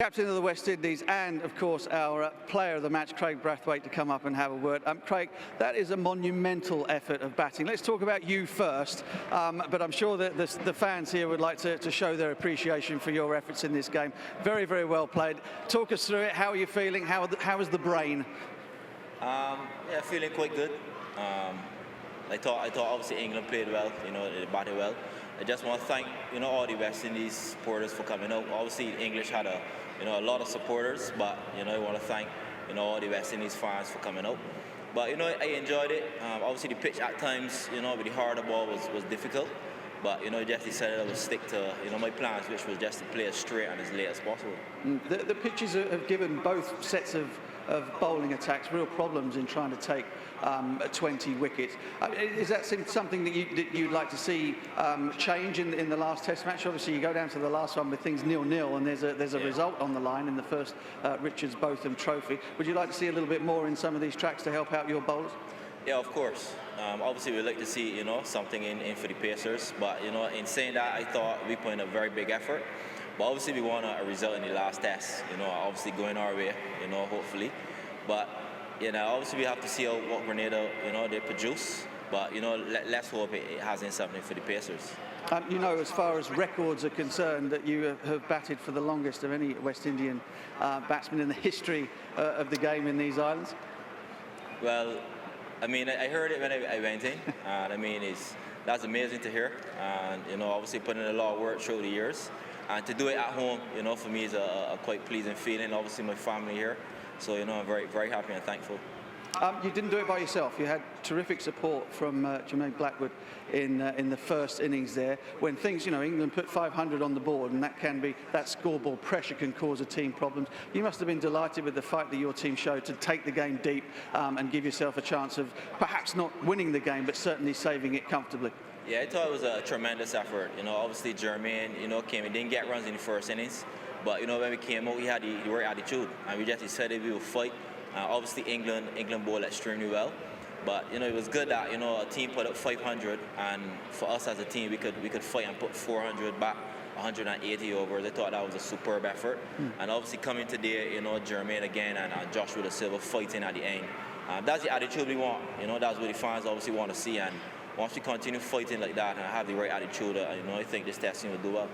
Captain of the West Indies and, of course, our player of the match, Kraigg Brathwaite, to come up and have a word. Kraigg, that is a monumental effort of batting. Let's talk about you first, but I'm sure that the fans here would like to show their appreciation for your efforts in this game. Very, very well played. Talk us through it. How are you feeling? How is the brain? Yeah, feeling quite good. I thought obviously England played well, they batted well. I just want to thank, all the West Indies supporters for coming out. Obviously, the English had a lot of supporters, but, I want to thank, all the West Indies fans for coming out. But, I enjoyed it. Obviously, the pitch at times, with the harder ball was difficult. But, just decided I would stick to, my plans, which was just to play as straight and as late as possible. The pitches have given both sets of bowling attacks real problems in trying to take 20 wickets. Is that something that you'd like to see change in the last Test match? Obviously, you go down to the last one with things 0-0, and there's a result on the line in the first Richards Botham Trophy. Would you like to see a little bit more in some of these tracks to help out your bowlers? Yeah, of course. Obviously, we'd like to see something in for the Pacers, but in saying that, I thought we put in a very big effort. But obviously, we want a result in the last Test. Obviously going our way. Hopefully. But obviously, we have to see what Grenada they produce. But let's hope it has in something for the Pacers. As far as records are concerned, that you have batted for the longest of any West Indian batsman in the history of the game in these islands. Well, I heard it when I went in, and that's amazing to hear. And obviously putting in a lot of work through the years, and to do it at home, for me is a quite pleasing feeling. Obviously, my family here, so I'm very, very happy and thankful. You didn't do it by yourself. You had terrific support from Jermaine Blackwood in the first innings there. When things, England put 500 on the board, and that scoreboard pressure can cause a team problems. You must have been delighted with the fight that your team showed to take the game deep and give yourself a chance of perhaps not winning the game, but certainly saving it comfortably. Yeah, I thought it was a tremendous effort. Obviously Jermaine, came and didn't get runs in the first innings, but when we came out, we had the right attitude, and we just decided we would fight. Obviously, England bowled extremely well, but it was good that a team put up 500, and for us as a team, we could fight and put 400 back, 180 overs. I thought that was a superb effort, and obviously coming today, Jermaine again and Joshua Da Silva fighting at the end. That's the attitude we want. That's what the fans obviously want to see, and once we continue fighting like that and have the right attitude, I think this Test team will do well.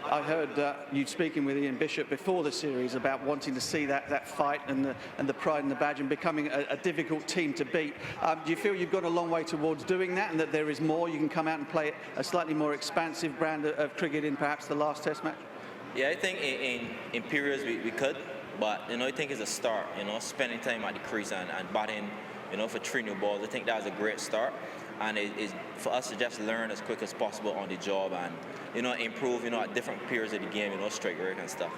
I heard you speaking with Ian Bishop before the series about wanting to see that fight and the pride and the badge and becoming a difficult team to beat. Do you feel you've gone a long way towards doing that, and that there is more? You can come out and play a slightly more expansive brand of cricket in perhaps the last Test match? Yeah, I think in periods we could, but I think it's a start. Spending time at the crease and batting, for 3 new balls. I think that's a great start. And it is for us to just learn as quick as possible on the job and, improve, at different periods of the game, strike work and stuff.